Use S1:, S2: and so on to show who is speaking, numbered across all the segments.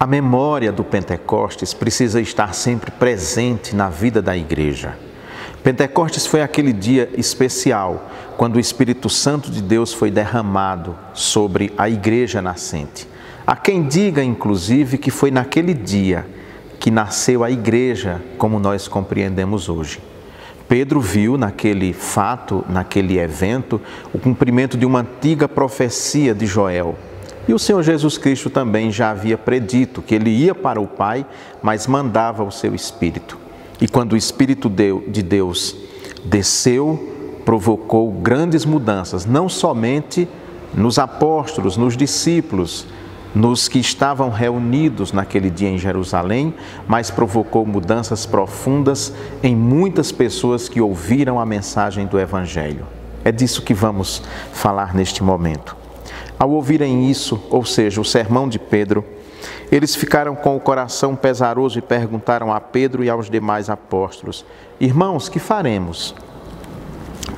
S1: A memória do Pentecostes precisa estar sempre presente na vida da igreja. Pentecostes foi aquele dia especial, quando o Espírito Santo de Deus foi derramado sobre a igreja nascente. Há quem diga, inclusive, que foi naquele dia que nasceu a igreja, como nós compreendemos hoje. Pedro viu naquele fato, naquele evento, o cumprimento de uma antiga profecia de Joel. E o Senhor Jesus Cristo também já havia predito que Ele ia para o Pai, mas mandava o seu Espírito. E quando o Espírito de Deus desceu, provocou grandes mudanças, não somente nos apóstolos, nos discípulos, nos que estavam reunidos naquele dia em Jerusalém, mas provocou mudanças profundas em muitas pessoas que ouviram a mensagem do Evangelho. É disso que vamos falar neste momento. Ao ouvirem isso, ou seja, o sermão de Pedro, eles ficaram com o coração pesaroso e perguntaram a Pedro e aos demais apóstolos: irmãos, que faremos?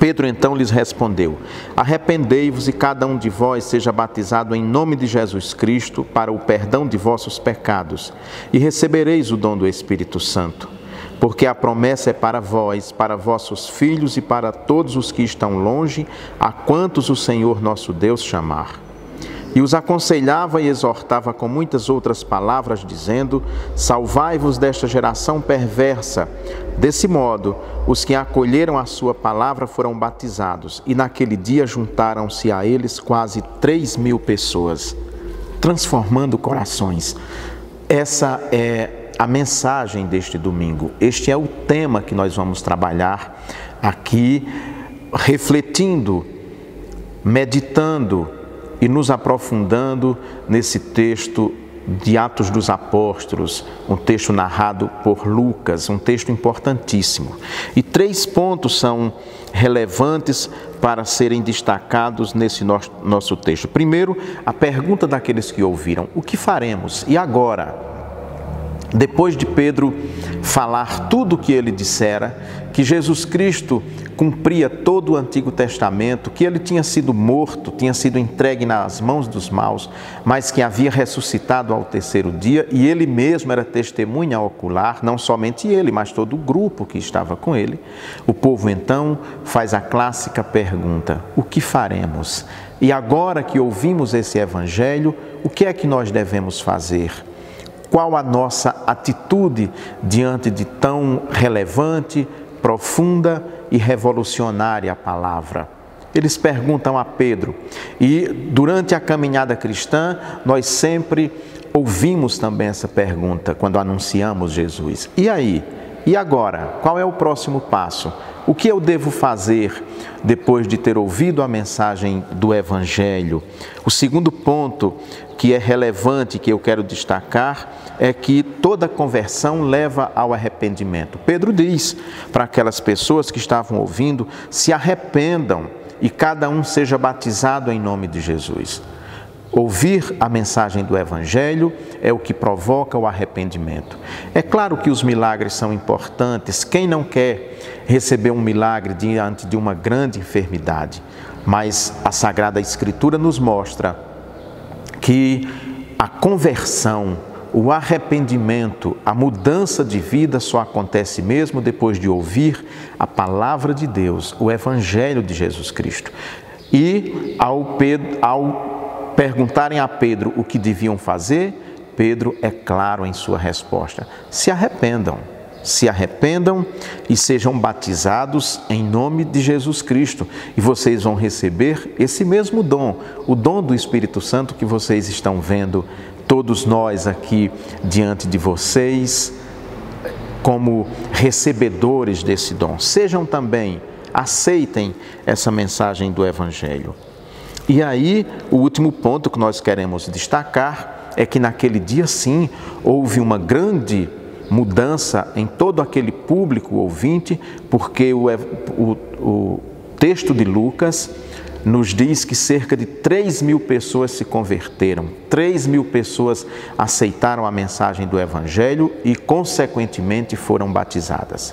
S1: Pedro então lhes respondeu: arrependei-vos e cada um de vós seja batizado em nome de Jesus Cristo para o perdão de vossos pecados, e recebereis o dom do Espírito Santo. Porque a promessa é para vós, para vossos filhos e para todos os que estão longe, a quantos o Senhor nosso Deus chamar. E os aconselhava e exortava com muitas outras palavras, dizendo: salvai-vos desta geração perversa. Desse modo, os que acolheram a sua palavra foram batizados, e naquele dia juntaram-se a eles quase 3.000 pessoas, transformando corações. Essa é a mensagem deste domingo. Este é o tema que nós vamos trabalhar aqui, refletindo, meditando e nos aprofundando nesse texto de Atos dos Apóstolos, um texto narrado por Lucas, um texto importantíssimo. E 3 pontos são relevantes para serem destacados nesse nosso texto. Primeiro, a pergunta daqueles que ouviram: o que faremos? E agora? Depois de Pedro falar tudo o que ele dissera, que Jesus Cristo cumpria todo o Antigo Testamento, que ele tinha sido morto, tinha sido entregue nas mãos dos maus, mas que havia ressuscitado ao 3º dia, e ele mesmo era testemunha ocular, não somente ele, mas todo o grupo que estava com ele. O povo então faz a clássica pergunta: o que faremos? E agora que ouvimos esse Evangelho, o que é que nós devemos fazer? Qual a nossa atitude diante de tão relevante, profunda e revolucionária palavra? Eles perguntam a Pedro, e durante a caminhada cristã, nós sempre ouvimos também essa pergunta quando anunciamos Jesus. E aí? E agora? Qual é o próximo passo? O que eu devo fazer depois de ter ouvido a mensagem do Evangelho? O segundo ponto que é relevante, que eu quero destacar, é que toda conversão leva ao arrependimento. Pedro diz para aquelas pessoas que estavam ouvindo: se arrependam e cada um seja batizado em nome de Jesus. Ouvir a mensagem do Evangelho é o que provoca o arrependimento. É claro que os milagres são importantes. Quem não quer receber um milagre diante de uma grande enfermidade? Mas a Sagrada Escritura nos mostra que a conversão, o arrependimento, a mudança de vida só acontece mesmo depois de ouvir a palavra de Deus, o Evangelho de Jesus Cristo. E ao perguntarem a Pedro o que deviam fazer, Pedro é claro em sua resposta: se arrependam e sejam batizados em nome de Jesus Cristo, e vocês vão receber esse mesmo dom, o dom do Espírito Santo que vocês estão vendo, todos nós aqui diante de vocês, como recebedores desse dom. Sejam também, aceitem essa mensagem do Evangelho. E aí, o último ponto que nós queremos destacar é que naquele dia sim, houve uma grande mudança em todo aquele público ouvinte, porque o texto de Lucas nos diz que cerca de 3.000 pessoas se converteram, 3.000 pessoas aceitaram a mensagem do Evangelho e, consequentemente, foram batizadas.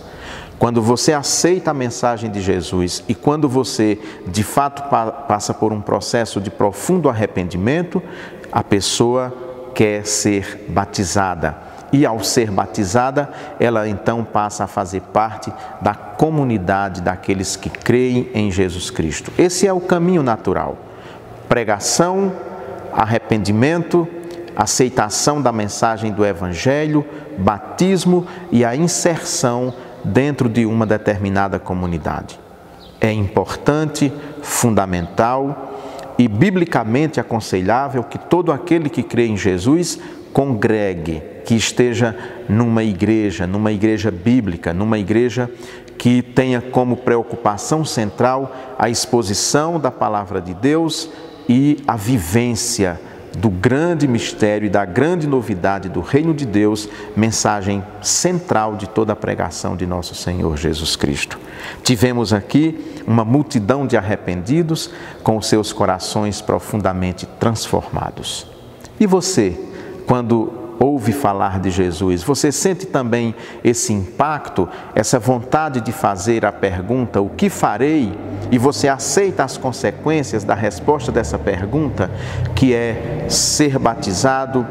S1: Quando você aceita a mensagem de Jesus e quando você, de fato, passa por um processo de profundo arrependimento, a pessoa quer ser batizada. E ao ser batizada, ela então passa a fazer parte da comunidade daqueles que creem em Jesus Cristo. Esse é o caminho natural. Pregação, arrependimento, aceitação da mensagem do Evangelho, batismo e a inserção dentro de uma determinada comunidade. É importante, fundamental e biblicamente aconselhável que todo aquele que crê em Jesus congregue, que esteja numa igreja bíblica, numa igreja que tenha como preocupação central a exposição da palavra de Deus e a vivência do grande mistério e da grande novidade do reino de Deus, mensagem central de toda a pregação de nosso Senhor Jesus Cristo. Tivemos aqui uma multidão de arrependidos com os seus corações profundamente transformados. E você, quando ouve falar de Jesus, você sente também esse impacto, essa vontade de fazer a pergunta, o que farei? E você aceita as consequências da resposta dessa pergunta, que é ser batizado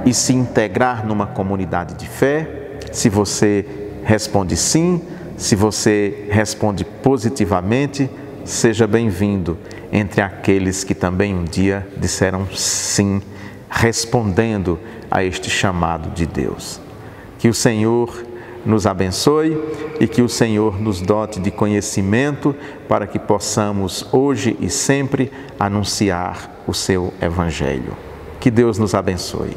S1: e se integrar numa comunidade de fé? Se você responde sim, se você responde positivamente, seja bem-vindo entre aqueles que também um dia disseram sim, respondendo a este chamado de Deus. Que o Senhor nos abençoe e que o Senhor nos dote de conhecimento para que possamos hoje e sempre anunciar o seu Evangelho. Que Deus nos abençoe.